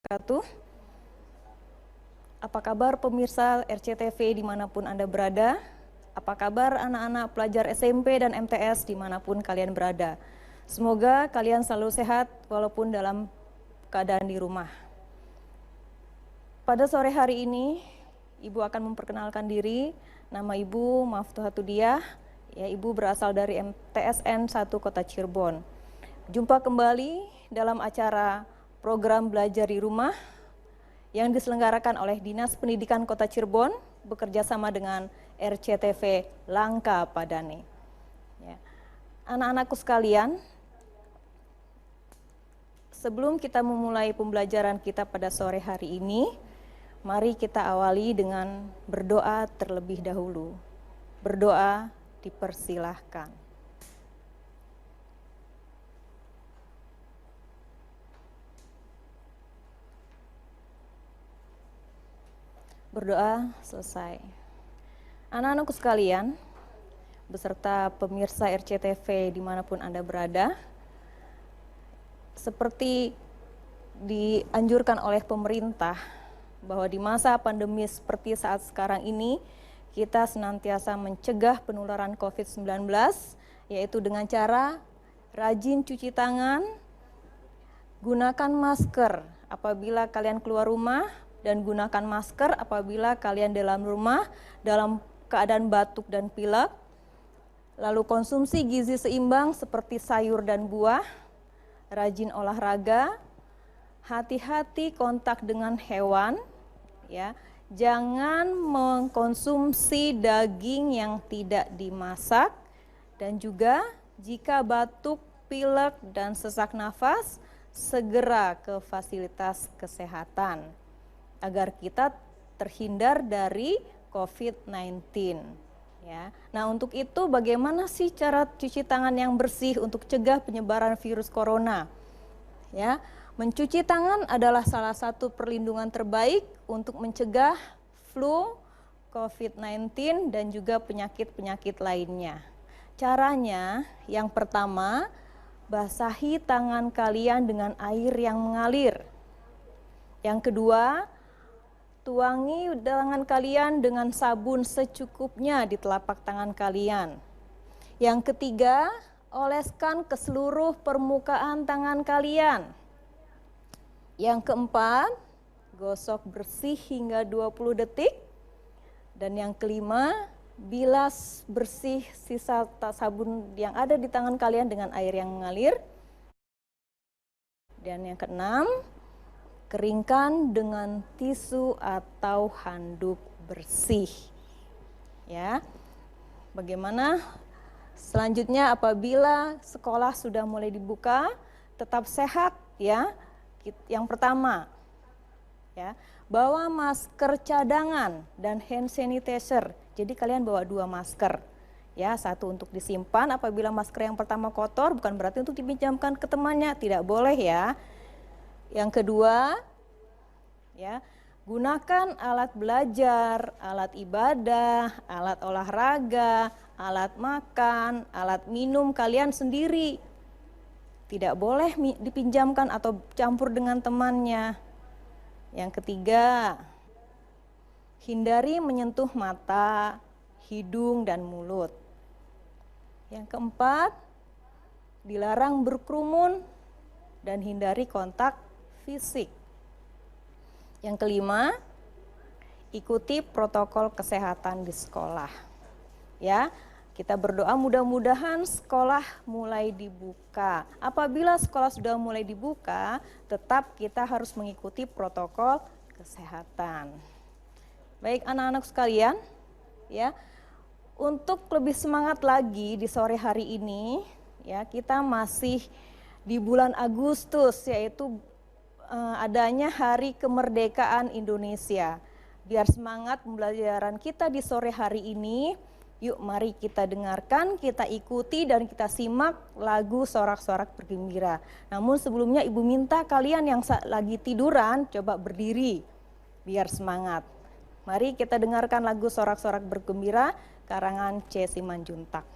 wabarakatuh. Apa kabar pemirsa RCTV dimanapun Anda berada? Apa kabar anak-anak pelajar SMP dan MTS dimanapun kalian berada? Semoga kalian selalu sehat walaupun dalam keadaan di rumah. Pada sore hari ini, Ibu akan memperkenalkan diri. Nama Ibu Maftuhah Tudiah, ya, Ibu berasal dari MTSN 1 Kota Cirebon. Jumpa kembali dalam acara program belajar di rumah yang diselenggarakan oleh Dinas Pendidikan Kota Cirebon bekerja sama dengan RCTV Langka Padane. Ya. Anak-anakku sekalian, sebelum kita memulai pembelajaran kita pada sore hari ini, mari kita awali dengan berdoa terlebih dahulu. Berdoa dipersilahkan. Berdoa selesai. Anak-anakku sekalian, beserta pemirsa RCTV dimanapun Anda berada, seperti dianjurkan oleh pemerintah bahwa di masa pandemi seperti saat sekarang ini, kita senantiasa mencegah penularan COVID-19, yaitu dengan cara rajin cuci tangan, gunakan masker apabila kalian keluar rumah, dan gunakan masker apabila kalian dalam rumah dalam keadaan batuk dan pilek. Lalu konsumsi gizi seimbang seperti sayur dan buah, rajin olahraga, hati-hati kontak dengan hewan, ya. Jangan mengkonsumsi daging yang tidak dimasak, dan juga jika batuk, pilek, dan sesak nafas, segera ke fasilitas kesehatan agar kita terhindar dari COVID-19. Ya. Nah, untuk itu bagaimana sih cara cuci tangan yang bersih untuk cegah penyebaran virus corona? Ya, mencuci tangan adalah salah satu perlindungan terbaik untuk mencegah flu, COVID-19 dan juga penyakit-penyakit lainnya. Caranya, yang pertama, basahi tangan kalian dengan air yang mengalir. Yang kedua, tuangi tangan kalian dengan sabun secukupnya di telapak tangan kalian. Yang ketiga, oleskan ke seluruh permukaan tangan kalian. Yang keempat, gosok bersih hingga 20 detik. Dan yang kelima, bilas bersih sisa sabun yang ada di tangan kalian dengan air yang mengalir. Dan yang keenam, keringkan dengan tisu atau handuk bersih. Ya. Bagaimana selanjutnya apabila sekolah sudah mulai dibuka, tetap sehat ya. Yang pertama, ya, bawa masker cadangan dan hand sanitizer. Jadi kalian bawa 2 masker. Ya, satu untuk disimpan apabila masker yang pertama kotor, bukan berarti untuk dipinjamkan ke temannya, tidak boleh ya. Yang kedua, ya, gunakan alat belajar, alat ibadah, alat olahraga, alat makan, alat minum kalian sendiri. Tidak boleh dipinjamkan atau campur dengan temannya. Yang ketiga, hindari menyentuh mata, hidung, dan mulut. Yang keempat, dilarang berkerumun dan hindari kontak fisik. Yang kelima, ikuti protokol kesehatan di sekolah. Ya, kita berdoa mudah-mudahan sekolah mulai dibuka. Apabila sekolah sudah mulai dibuka, tetap kita harus mengikuti protokol kesehatan. Baik anak-anak sekalian, ya. Untuk lebih semangat lagi di sore hari ini, ya, kita masih di bulan Agustus, yaitu adanya Hari Kemerdekaan Indonesia. Biar semangat pembelajaran kita di sore hari ini, yuk mari kita dengarkan, kita ikuti dan kita simak lagu Sorak-Sorak Bergembira. Namun sebelumnya Ibu minta kalian yang lagi tiduran coba berdiri biar semangat. Mari kita dengarkan lagu Sorak-Sorak Bergembira karangan C. Simanjuntak.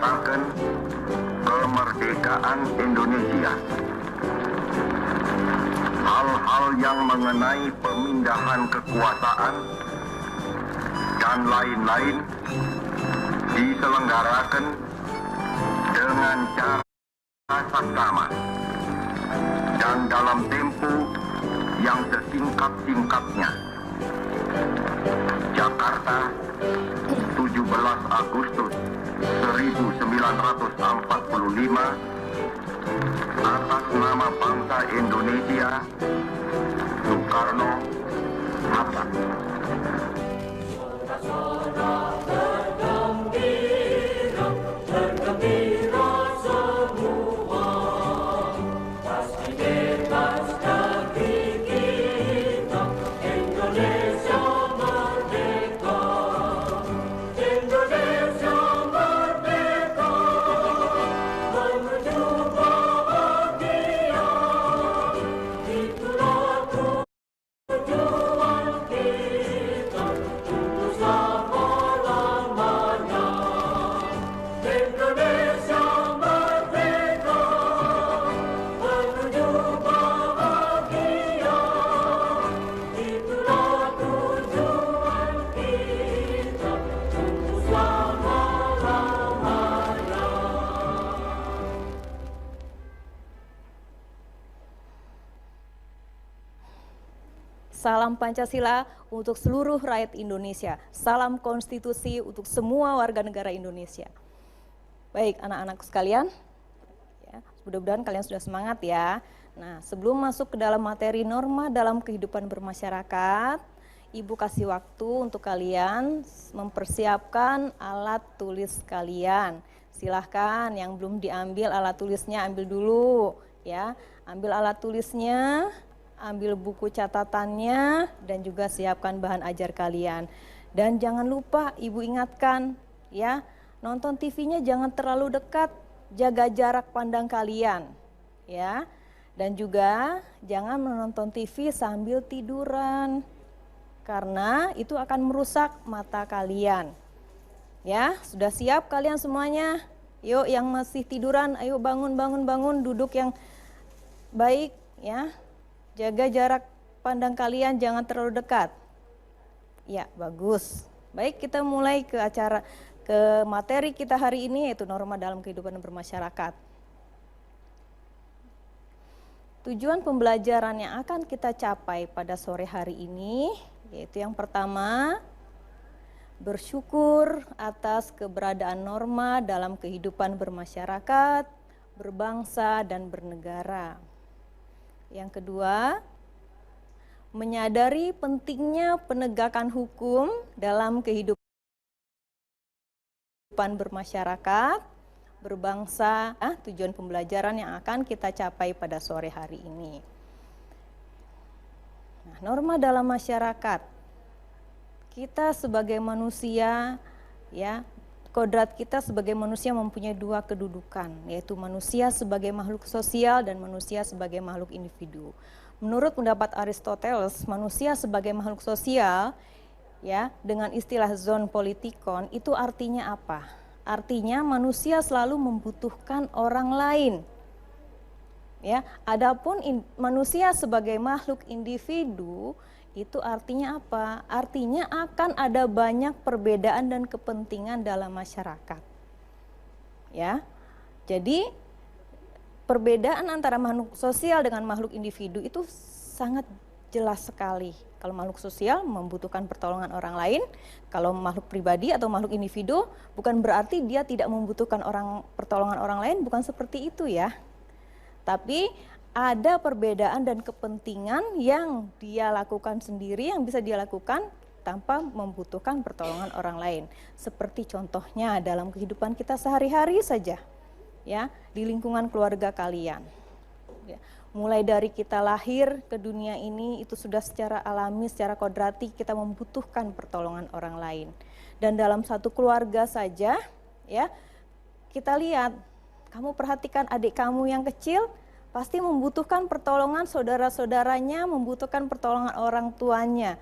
berdasarkan kemerdekaan Indonesia. Hal-hal yang mengenai pemindahan kekuasaan dan lain-lain diselenggarakan dengan cara saksama dan dalam tempo yang sesingkat-singkatnya. Jakarta, 17 Agustus 1945, atas nama bangsa Indonesia, Soekarno, Hatta. Salam Pancasila untuk seluruh rakyat Indonesia. Salam konstitusi untuk semua warga negara Indonesia. Baik anak-anakku sekalian, ya, mudah-mudahan kalian sudah semangat ya. Nah, sebelum masuk ke dalam materi norma dalam kehidupan bermasyarakat, Ibu kasih waktu untuk kalian mempersiapkan alat tulis kalian. Silahkan yang belum diambil alat tulisnya ambil dulu ya. Ambil alat tulisnya, ambil buku catatannya, dan juga siapkan bahan ajar kalian. Dan jangan lupa Ibu ingatkan ya, nonton TV-nya jangan terlalu dekat, jaga jarak pandang kalian ya. Dan juga jangan menonton TV sambil tiduran, karena itu akan merusak mata kalian. Ya, sudah siap kalian semuanya? Yuk yang masih tiduran, ayo bangun, duduk yang baik ya. Jaga jarak pandang kalian, jangan terlalu dekat. Ya, bagus. Baik, kita mulai ke materi kita hari ini, yaitu norma dalam kehidupan bermasyarakat. Tujuan pembelajaran yang akan kita capai pada sore hari ini, yaitu yang pertama, bersyukur atas keberadaan norma dalam kehidupan bermasyarakat, berbangsa, dan bernegara. Yang kedua, menyadari pentingnya penegakan hukum dalam kehidupan bermasyarakat, berbangsa. Tujuan pembelajaran yang akan kita capai pada sore hari ini. Nah, norma dalam masyarakat. Kita sebagai manusia, ya, kodrat kita sebagai manusia mempunyai dua kedudukan, yaitu manusia sebagai makhluk sosial dan manusia sebagai makhluk individu. Menurut pendapat Aristoteles, manusia sebagai makhluk sosial, ya, dengan istilah zoon politikon, itu artinya apa? Artinya manusia selalu membutuhkan orang lain. Ya, adapun manusia sebagai makhluk individu, itu artinya apa? Artinya akan ada banyak perbedaan dan kepentingan dalam masyarakat. Ya. Jadi perbedaan antara makhluk sosial dengan makhluk individu itu sangat jelas sekali. Kalau makhluk sosial membutuhkan pertolongan orang lain, kalau makhluk pribadi atau makhluk individu bukan berarti dia tidak membutuhkan pertolongan orang lain, bukan seperti itu ya. Tapi ada perbedaan dan kepentingan yang dia lakukan sendiri, yang bisa dia lakukan tanpa membutuhkan pertolongan orang lain. Seperti contohnya dalam kehidupan kita sehari-hari saja, ya, di lingkungan keluarga kalian. Ya, mulai dari kita lahir ke dunia ini, itu sudah secara alami, secara kodrati kita membutuhkan pertolongan orang lain. Dan dalam satu keluarga saja, ya, kita lihat, kamu perhatikan adik kamu yang kecil, pasti membutuhkan pertolongan saudara-saudaranya, membutuhkan pertolongan orang tuanya.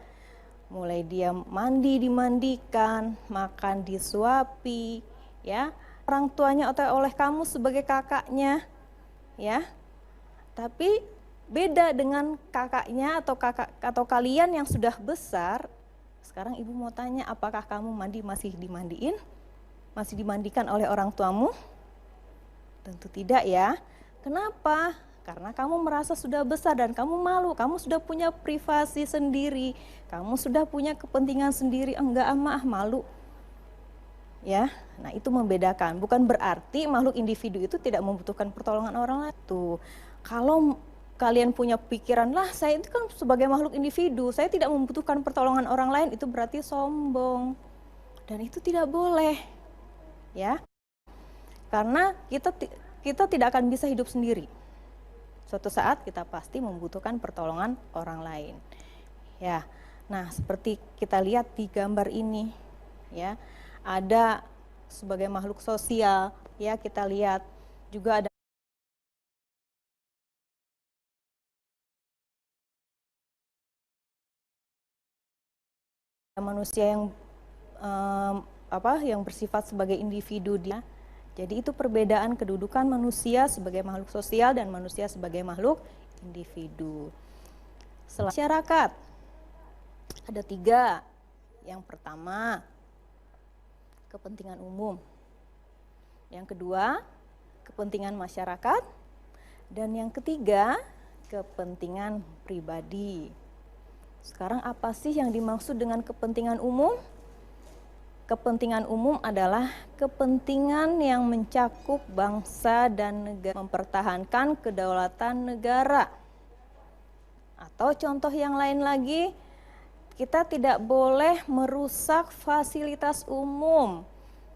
Mulai dia mandi dimandikan, makan disuapi, ya, orang tuanya atau oleh kamu sebagai kakaknya, ya. Tapi beda dengan kakaknya atau kalian yang sudah besar. Sekarang ibu mau tanya, apakah kamu masih dimandiin? Masih dimandikan oleh orang tuamu? Tentu tidak ya. Kenapa? Karena kamu merasa sudah besar dan kamu malu, kamu sudah punya privasi sendiri, kamu sudah punya kepentingan sendiri, enggak malu. Ya, nah itu membedakan. Bukan berarti makhluk individu itu tidak membutuhkan pertolongan orang lain. Tuh, kalau kalian punya pikiran, lah saya itu kan sebagai makhluk individu, saya tidak membutuhkan pertolongan orang lain, itu berarti sombong. Dan itu tidak boleh. Ya. Karena kita tidak akan bisa hidup sendiri. Suatu saat kita pasti membutuhkan pertolongan orang lain. Ya. Nah, seperti kita lihat di gambar ini, ya. Ada sebagai makhluk sosial, ya, kita lihat juga ada manusia yang bersifat sebagai individu dia. Jadi itu perbedaan kedudukan manusia sebagai makhluk sosial dan manusia sebagai makhluk individu. Masyarakat ada 3. Yang pertama, kepentingan umum. Yang kedua, kepentingan masyarakat. Dan yang ketiga, kepentingan pribadi. Sekarang apa sih yang dimaksud dengan kepentingan umum? Kepentingan umum adalah kepentingan yang mencakup bangsa dan negara, mempertahankan kedaulatan negara. Atau contoh yang lain lagi, kita tidak boleh merusak fasilitas umum.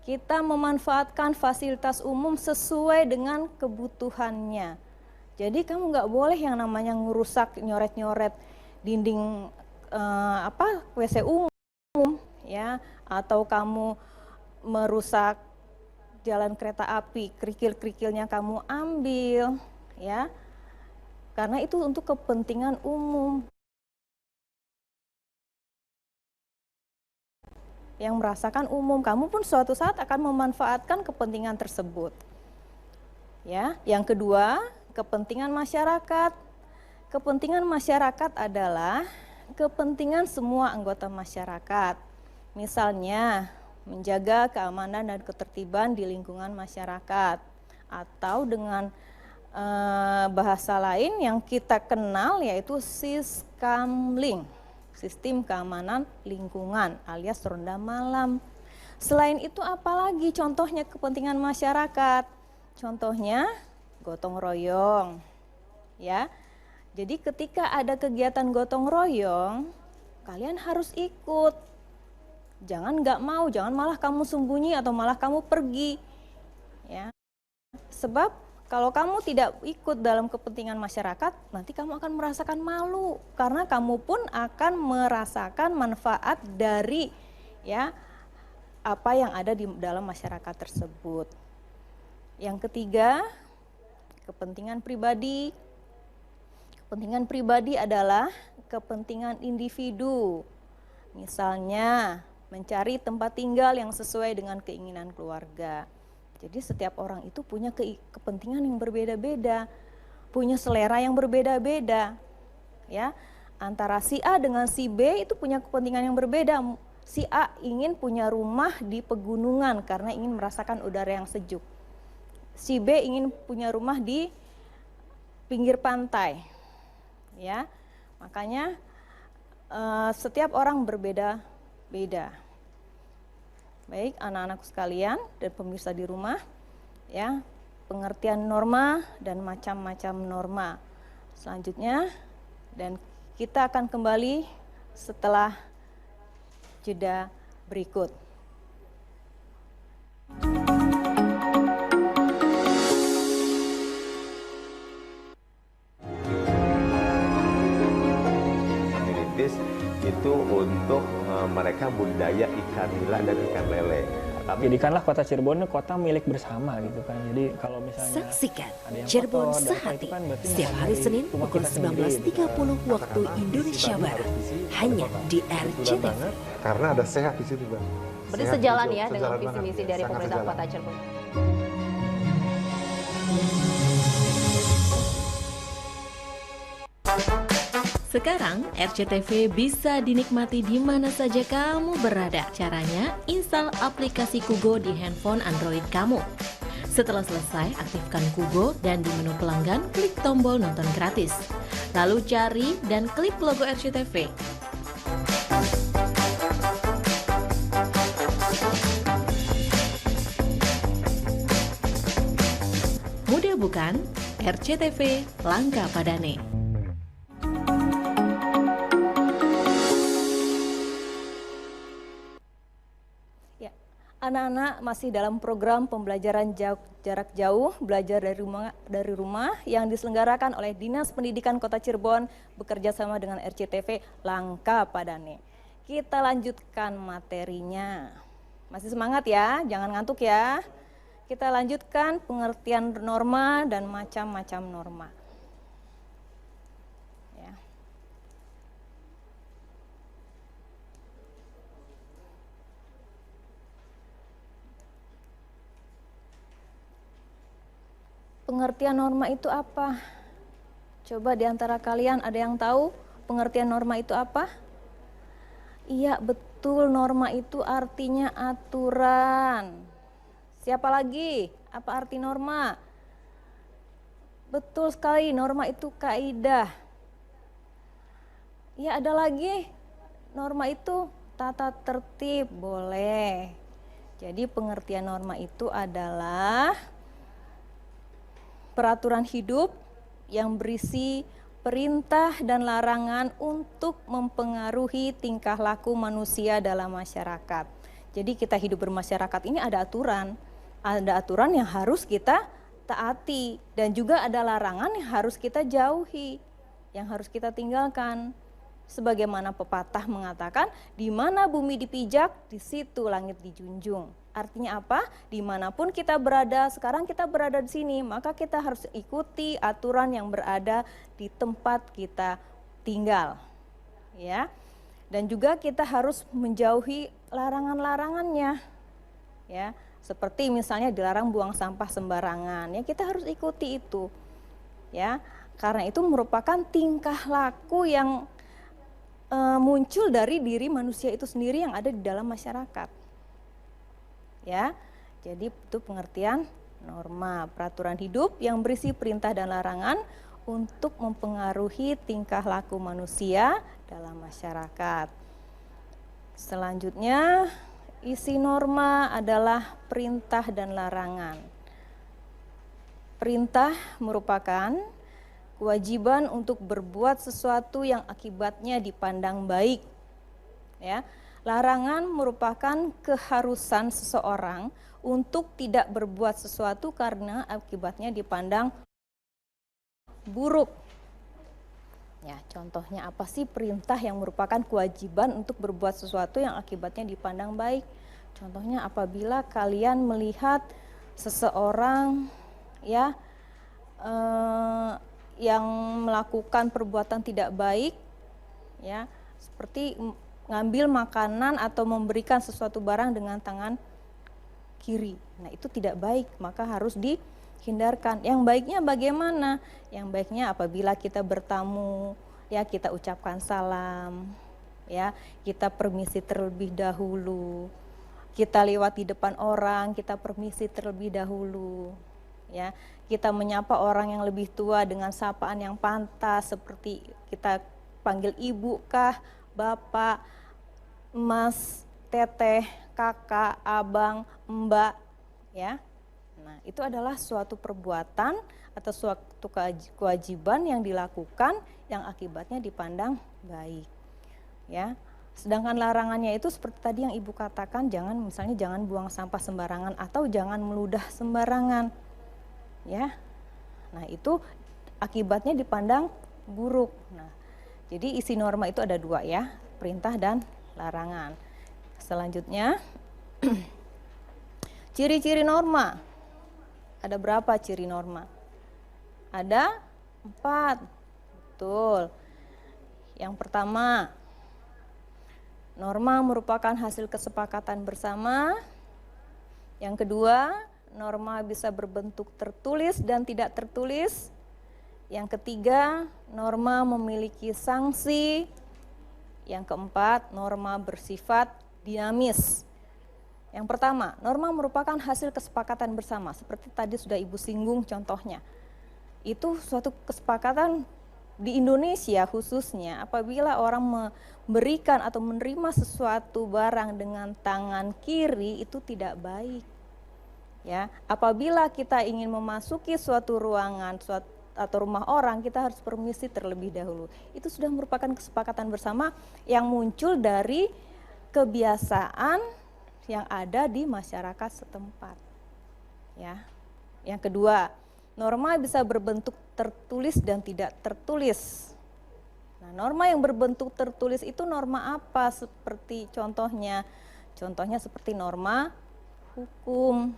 Kita memanfaatkan fasilitas umum sesuai dengan kebutuhannya. Jadi kamu nggak boleh yang namanya ngerusak, nyoret-nyoret dinding WC umum, ya, atau kamu merusak jalan kereta api, kerikil-kerikilnya kamu ambil, ya, karena itu untuk kepentingan umum. Yang merasakan umum, kamu pun suatu saat akan memanfaatkan kepentingan tersebut. Ya, yang kedua, kepentingan masyarakat. Kepentingan masyarakat adalah kepentingan semua anggota masyarakat. Misalnya, menjaga keamanan dan ketertiban di lingkungan masyarakat. Atau dengan bahasa lain yang kita kenal yaitu Siskamling, sistem keamanan lingkungan alias ronda malam. Selain itu apalagi contohnya kepentingan masyarakat? Contohnya gotong royong. Ya. Jadi ketika ada kegiatan gotong royong, kalian harus ikut. Jangan nggak mau, jangan malah kamu sembunyi atau malah kamu pergi. Ya. Sebab kalau kamu tidak ikut dalam kepentingan masyarakat, nanti kamu akan merasakan malu karena kamu pun akan merasakan manfaat dari ya apa yang ada di dalam masyarakat tersebut. Yang ketiga, kepentingan pribadi. Kepentingan pribadi adalah kepentingan individu. Misalnya, mencari tempat tinggal yang sesuai dengan keinginan keluarga. Jadi setiap orang itu punya kepentingan yang berbeda-beda, punya selera yang berbeda-beda. Ya, antara si A dengan si B itu punya kepentingan yang berbeda. Si A ingin punya rumah di pegunungan karena ingin merasakan udara yang sejuk. Si B ingin punya rumah di pinggir pantai. Ya, makanya setiap orang berbeda-beda. Baik anak-anakku sekalian dan pemirsa di rumah, ya, pengertian norma dan macam-macam norma. Selanjutnya, dan kita akan kembali setelah jeda berikut. Itu untuk mereka budidaya ikan nila dan ikan lele. Jadikanlah kota Cirebon kota milik bersama gitu kan. Jadi kalau misalnya saksikan Cirebon Sehati setiap hari Senin pukul 19.30 waktu Indonesia Barat hanya di RCTV. Karena ada sehat di situ, Bang. Berarti sejalan ya dengan visi misi dari pemerintah Kota Cirebon. Sekarang, RCTV bisa dinikmati di mana saja kamu berada. Caranya, install aplikasi Kugo di handphone Android kamu. Setelah selesai, aktifkan Kugo dan di menu pelanggan, klik tombol nonton gratis. Lalu cari dan klik logo RCTV. Mudah bukan? RCTV Langka Padane. Anak-anak masih dalam program pembelajaran jarak jauh, belajar dari rumah yang diselenggarakan oleh Dinas Pendidikan Kota Cirebon bekerja sama dengan RCTV Langka Padane. Kita lanjutkan materinya. Masih semangat ya, jangan ngantuk ya. Kita lanjutkan pengertian norma dan macam-macam norma. Pengertian norma itu apa? Coba di antara kalian ada yang tahu pengertian norma itu apa? Iya, betul, norma itu artinya aturan. Siapa lagi? Apa arti norma? Betul sekali, norma itu kaidah. Ya, ada lagi. Norma itu tata tertib, boleh. Jadi pengertian norma itu adalah peraturan hidup yang berisi perintah dan larangan untuk mempengaruhi tingkah laku manusia dalam masyarakat. Jadi kita hidup bermasyarakat ini ada aturan yang harus kita taati dan juga ada larangan yang harus kita jauhi, yang harus kita tinggalkan. Sebagaimana pepatah mengatakan, di mana bumi dipijak, di situ langit dijunjung. Artinya apa? Dimanapun kita berada, sekarang kita berada di sini, maka kita harus ikuti aturan yang berada di tempat kita tinggal. Ya. Dan juga kita harus menjauhi larangan-larangannya. Ya, seperti misalnya dilarang buang sampah sembarangan, ya kita harus ikuti itu. Ya, karena itu merupakan tingkah laku yang muncul dari diri manusia itu sendiri yang ada di dalam masyarakat. Ya, jadi itu pengertian norma, peraturan hidup yang berisi perintah dan larangan untuk mempengaruhi tingkah laku manusia dalam masyarakat. Selanjutnya, isi norma adalah perintah dan larangan. Perintah merupakan kewajiban untuk berbuat sesuatu yang akibatnya dipandang baik. Ya. Larangan merupakan keharusan seseorang untuk tidak berbuat sesuatu karena akibatnya dipandang buruk. Ya, contohnya apa sih perintah yang merupakan kewajiban untuk berbuat sesuatu yang akibatnya dipandang baik? Contohnya apabila kalian melihat seseorang ya yang melakukan perbuatan tidak baik, ya seperti ngambil makanan atau memberikan sesuatu barang dengan tangan kiri. Nah itu tidak baik, maka harus dihindarkan. Yang baiknya bagaimana? Yang baiknya apabila kita bertamu, ya kita ucapkan salam, ya kita permisi terlebih dahulu. Kita lewat di depan orang, kita permisi terlebih dahulu. Ya, kita menyapa orang yang lebih tua dengan sapaan yang pantas seperti kita panggil ibu kah, bapak, mas, teteh, kakak, abang, mbak, ya. Nah, itu adalah suatu perbuatan atau suatu kewajiban yang dilakukan yang akibatnya dipandang baik. Ya. Sedangkan larangannya itu seperti tadi yang ibu katakan, misalnya jangan buang sampah sembarangan atau jangan meludah sembarangan. Ya, nah itu akibatnya dipandang buruk. Nah, jadi isi norma itu ada dua ya, perintah dan larangan. Selanjutnya, ciri-ciri norma. Ada berapa ciri norma? Ada 4, betul. Yang pertama, norma merupakan hasil kesepakatan bersama. Yang kedua, norma bisa berbentuk tertulis dan tidak tertulis. Yang ketiga, norma memiliki sanksi. Yang keempat, norma bersifat dinamis. Yang pertama, norma merupakan hasil kesepakatan bersama, seperti tadi sudah Ibu singgung contohnya. Itu suatu kesepakatan di Indonesia khususnya, apabila orang memberikan atau menerima sesuatu barang dengan tangan kiri itu tidak baik. Ya, apabila kita ingin memasuki suatu ruangan atau rumah orang, kita harus permisi terlebih dahulu. Itu sudah merupakan kesepakatan bersama yang muncul dari kebiasaan yang ada di masyarakat setempat. Ya. Yang kedua, norma bisa berbentuk tertulis dan tidak tertulis. Nah, norma yang berbentuk tertulis itu norma apa? Seperti contohnya seperti norma hukum.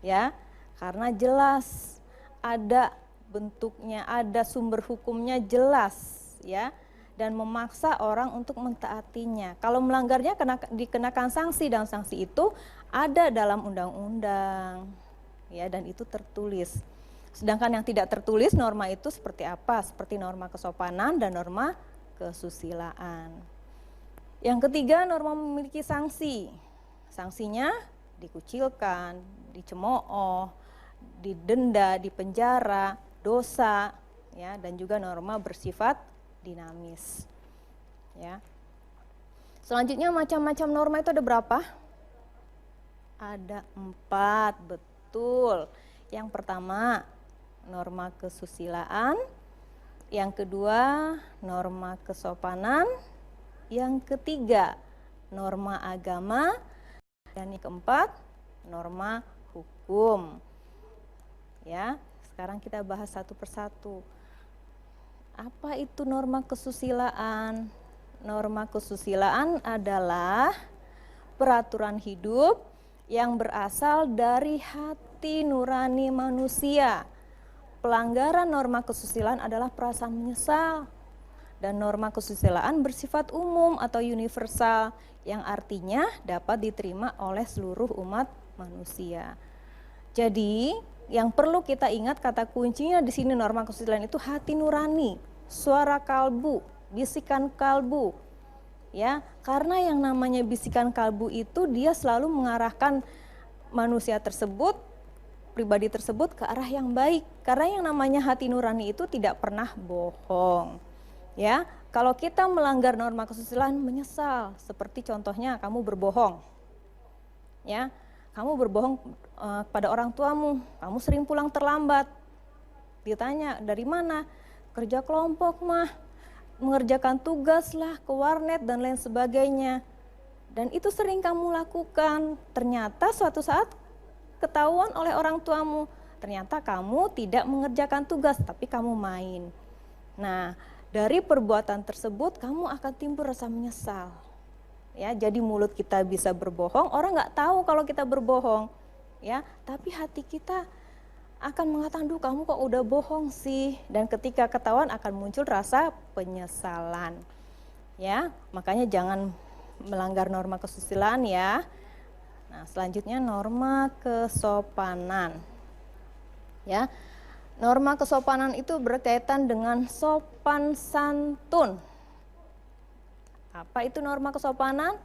Ya, karena jelas ada bentuknya, ada sumber hukumnya jelas, ya, dan memaksa orang untuk mentaatinya. Kalau melanggarnya dikenakan sanksi, dan sanksi itu ada dalam undang-undang, ya, dan itu tertulis. Sedangkan yang tidak tertulis norma itu seperti apa? Seperti norma kesopanan dan norma kesusilaan. Yang ketiga, norma memiliki sanksi. Sanksinya dikucilkan, dicemooh, didenda, dipenjara, dosa, ya, dan juga norma bersifat dinamis. Ya. Selanjutnya macam-macam norma itu ada berapa? Ada 4, betul. Yang pertama, norma kesusilaan. Yang kedua, norma kesopanan. Yang ketiga, norma agama. Dan yang keempat, norma hukum. Ya, sekarang kita bahas satu persatu. Apa itu norma kesusilaan? Norma kesusilaan adalah peraturan hidup yang berasal dari hati nurani manusia. Pelanggaran norma kesusilaan adalah perasaan menyesal. Dan norma kesusilaan bersifat umum atau universal, yang artinya dapat diterima oleh seluruh umat manusia. Jadi, yang perlu kita ingat, kata kuncinya di sini norma kesusilaan itu hati nurani, suara kalbu, bisikan kalbu. Ya, karena yang namanya bisikan kalbu itu dia selalu mengarahkan manusia tersebut, pribadi tersebut ke arah yang baik. Karena yang namanya hati nurani itu tidak pernah bohong. Ya, kalau kita melanggar norma kesusilaan menyesal, seperti contohnya kamu berbohong. Ya, kamu berbohong pada orang tuamu, kamu sering pulang terlambat. Ditanya, dari mana? Kerja kelompok mah, mengerjakan tugas lah, ke warnet dan lain sebagainya. Dan itu sering kamu lakukan. Ternyata suatu saat ketahuan oleh orang tuamu, ternyata kamu tidak mengerjakan tugas, tapi kamu main. Nah, dari perbuatan tersebut kamu akan timbul rasa menyesal. Ya, jadi mulut kita bisa berbohong, orang nggak tahu kalau kita berbohong, ya. Tapi hati kita akan mengatakan, duh kamu kok udah bohong sih. Dan ketika ketahuan akan muncul rasa penyesalan. Ya, makanya jangan melanggar norma kesusilaan ya. Nah, selanjutnya norma kesopanan. Ya, norma kesopanan itu berkaitan dengan sopan santun. Apa itu norma kesopanan?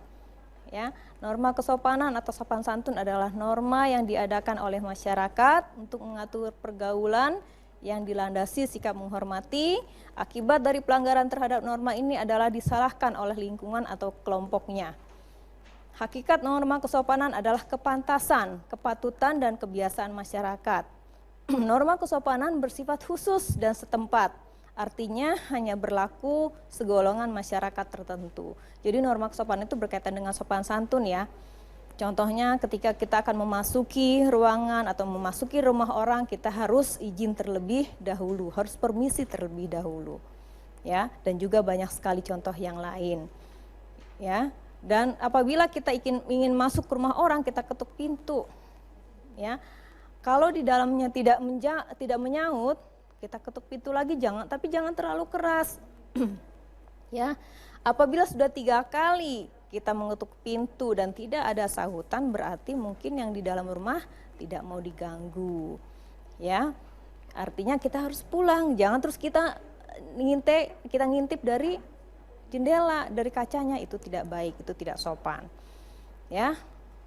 Ya, norma kesopanan atau sopan santun adalah norma yang diadakan oleh masyarakat untuk mengatur pergaulan yang dilandasi sikap menghormati. Akibat dari pelanggaran terhadap norma ini adalah disalahkan oleh lingkungan atau kelompoknya. Hakikat norma kesopanan adalah kepantasan, kepatutan, dan kebiasaan masyarakat. Norma kesopanan bersifat khusus dan setempat. Artinya hanya berlaku segolongan masyarakat tertentu. Jadi norma kesopanan itu berkaitan dengan sopan santun ya. Contohnya ketika kita akan memasuki ruangan atau memasuki rumah orang, kita harus izin terlebih dahulu, harus permisi terlebih dahulu. Ya, dan juga banyak sekali contoh yang lain. Ya, dan apabila kita ingin masuk ke rumah orang, kita ketuk pintu. Ya. Kalau di dalamnya tidak menyaut, kita ketuk pintu lagi, tapi jangan terlalu keras. Ya, apabila sudah 3 kali kita mengetuk pintu dan tidak ada sahutan, berarti mungkin yang di dalam rumah tidak mau diganggu. Ya, Artinya kita harus pulang, jangan terus kita ngintip dari jendela, dari kacanya, itu tidak baik, itu tidak sopan. Ya.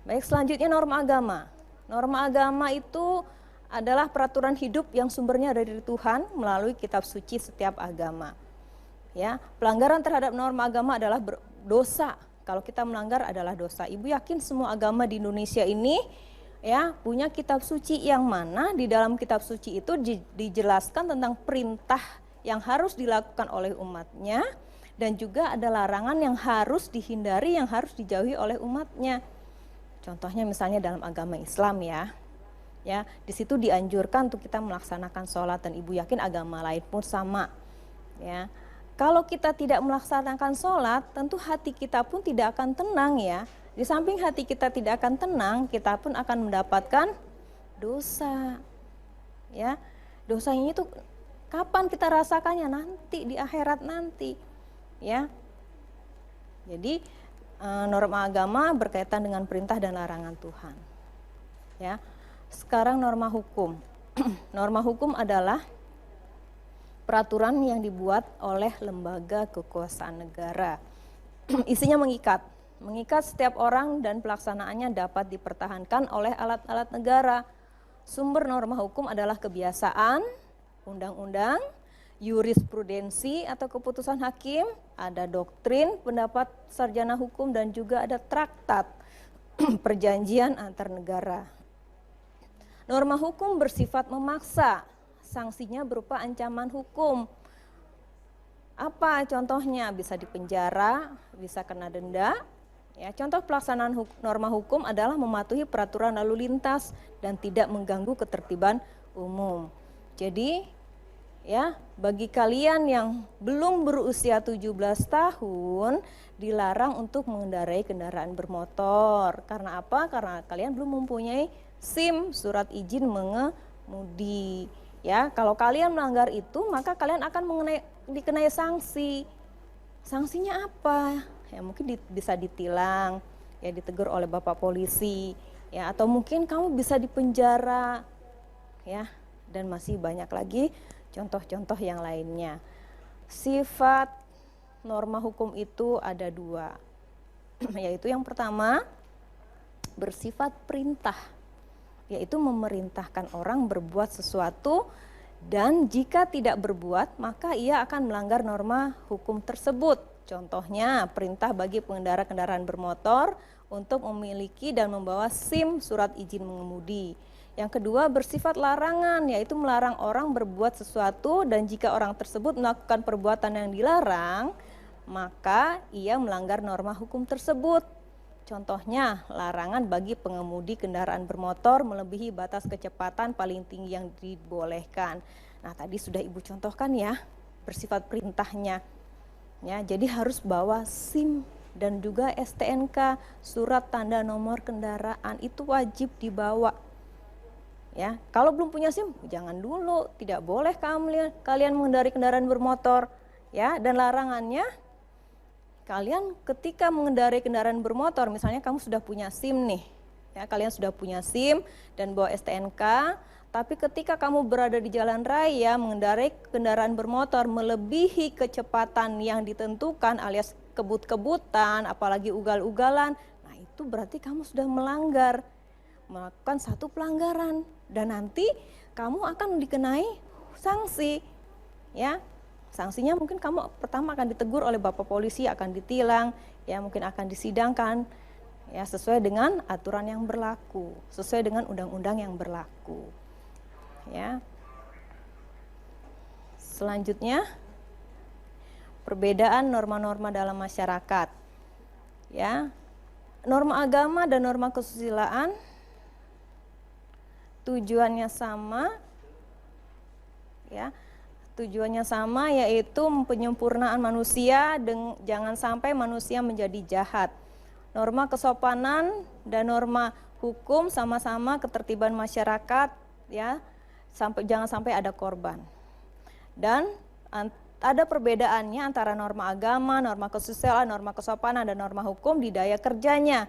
Baik, selanjutnya norma agama. Norma agama itu adalah peraturan hidup yang sumbernya dari Tuhan melalui kitab suci setiap agama. Ya, pelanggaran terhadap norma agama adalah dosa. Kalau kita melanggar adalah dosa. Ibu yakin semua agama di Indonesia ini ya punya kitab suci yang mana di dalam kitab suci itu dijelaskan tentang perintah yang harus dilakukan oleh umatnya dan juga ada larangan yang harus dihindari, yang harus dijauhi oleh umatnya. Contohnya misalnya dalam agama Islam ya, di situ dianjurkan untuk kita melaksanakan sholat dan ibu yakin agama lain pun sama. Ya, kalau kita tidak melaksanakan sholat, tentu hati kita pun tidak akan tenang ya. Di samping hati kita tidak akan tenang, kita pun akan mendapatkan dosa. Ya, dosa ini tuh kapan kita rasakannya? Nanti di akhirat nanti. Ya, jadi norma agama berkaitan dengan perintah dan larangan Tuhan. Ya, sekarang norma hukum. Norma hukum adalah peraturan yang dibuat oleh lembaga kekuasaan negara. Isinya mengikat setiap orang dan pelaksanaannya dapat dipertahankan oleh alat-alat negara. Sumber norma hukum adalah kebiasaan, undang-undang, jurisprudensi atau keputusan hakim, ada doktrin, pendapat sarjana hukum, dan juga ada traktat perjanjian antar negara. Norma hukum bersifat memaksa, sanksinya berupa ancaman hukum. Apa contohnya? Bisa dipenjara, bisa kena denda. Ya, contoh pelaksanaan norma hukum adalah mematuhi peraturan lalu lintas dan tidak mengganggu ketertiban umum. Jadi, ya, bagi kalian yang belum berusia 17 tahun dilarang untuk mengendarai kendaraan bermotor. Karena apa? Karena kalian belum mempunyai SIM, surat izin mengemudi. Ya, kalau kalian melanggar itu, maka kalian akan dikenai sanksi. Sanksinya apa? Ya, mungkin bisa ditilang, ya ditegur oleh bapak polisi, ya atau mungkin kamu bisa dipenjara, ya, dan masih banyak lagi contoh-contoh yang lainnya. Sifat norma hukum itu ada dua, yaitu yang pertama bersifat perintah, yaitu memerintahkan orang berbuat sesuatu dan jika tidak berbuat maka ia akan melanggar norma hukum tersebut. Contohnya perintah bagi pengendara kendaraan bermotor untuk memiliki dan membawa SIM, surat izin mengemudi. Yang kedua bersifat larangan, yaitu melarang orang berbuat sesuatu dan jika orang tersebut melakukan perbuatan yang dilarang maka ia melanggar norma hukum tersebut. Contohnya larangan bagi pengemudi kendaraan bermotor melebihi batas kecepatan paling tinggi yang dibolehkan. Nah, tadi sudah Ibu contohkan ya, bersifat perintahnya. Ya, jadi harus bawa SIM dan juga STNK, surat tanda nomor kendaraan itu wajib dibawa. Ya, kalau belum punya SIM jangan dulu, tidak boleh kalian mengendarai kendaraan bermotor. Ya, dan larangannya kalian ketika mengendarai kendaraan bermotor, misalnya kamu sudah punya SIM nih, ya kalian sudah punya SIM dan bawa STNK, tapi ketika kamu berada di jalan raya mengendarai kendaraan bermotor melebihi kecepatan yang ditentukan alias kebut-kebutan, apalagi ugal-ugalan, nah itu berarti kamu sudah melakukan satu pelanggaran dan nanti kamu akan dikenai sanksi, ya. Sanksinya mungkin kamu pertama akan ditegur oleh bapak polisi, akan ditilang, ya mungkin akan disidangkan, ya sesuai dengan aturan yang berlaku, sesuai dengan undang-undang yang berlaku. Ya. Selanjutnya perbedaan norma-norma dalam masyarakat. Ya. Norma agama dan norma kesusilaan tujuannya sama. Ya. Tujuannya sama, yaitu penyempurnaan manusia dan jangan sampai manusia menjadi jahat. Norma kesopanan dan norma hukum sama-sama ketertiban masyarakat, ya. Jangan sampai ada korban. Dan ada perbedaannya antara norma agama, norma kesusilaan, norma kesopanan dan norma hukum di daya kerjanya.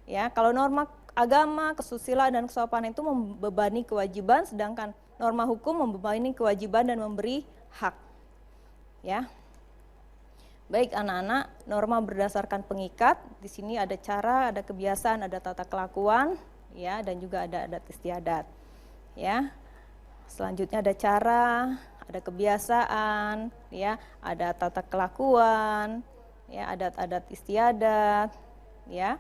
Ya, kalau norma agama, kesusilaan dan kesopanan itu membebani kewajiban, sedangkan norma hukum membebani kewajiban dan memberi hak. Ya. Baik anak-anak, norma berdasarkan pengikat, di sini ada cara, ada kebiasaan, ada tata kelakuan, ya, dan juga ada adat istiadat. Ya. Selanjutnya ada cara, ada kebiasaan, ya, ada tata kelakuan, ya, adat-adat istiadat, ya.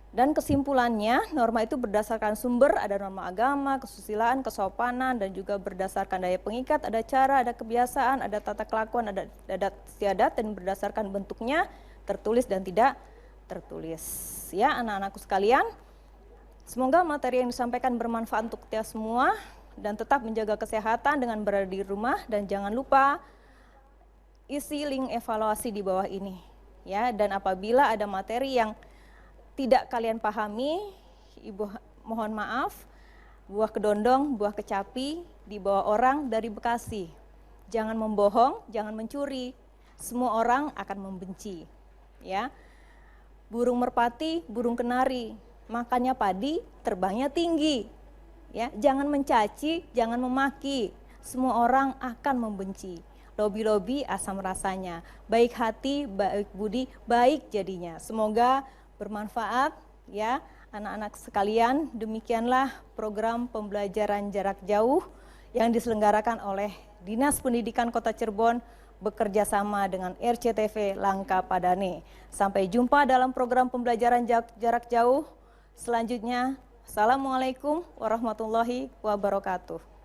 Dan kesimpulannya, norma itu berdasarkan sumber, ada norma agama, kesusilaan, kesopanan, dan juga berdasarkan daya pengikat, ada cara, ada kebiasaan, ada tata kelakuan, ada adat istiadat, dan berdasarkan bentuknya, tertulis dan tidak tertulis. Ya, anak-anakku sekalian, semoga materi yang disampaikan bermanfaat untuk kita semua, dan tetap menjaga kesehatan dengan berada di rumah, dan jangan lupa isi link evaluasi di bawah ini. Ya, dan apabila ada materi yang tidak kalian pahami, Ibu mohon maaf, buah kedondong, buah kecapi dibawa orang dari Bekasi. Jangan membohong, jangan mencuri. Semua orang akan membenci. Ya. Burung merpati, burung kenari, makannya padi, terbangnya tinggi. Ya, jangan mencaci, jangan memaki. Semua orang akan membenci. Lobi-lobi asam rasanya. Baik hati, baik budi, baik jadinya. Semoga bermanfaat ya anak-anak sekalian. Demikianlah program pembelajaran jarak jauh yang diselenggarakan oleh Dinas Pendidikan Kota Cirebon bekerja sama dengan RCTV Langka Padane. Sampai jumpa dalam program pembelajaran jarak jauh selanjutnya. Assalamualaikum warahmatullahi wabarakatuh.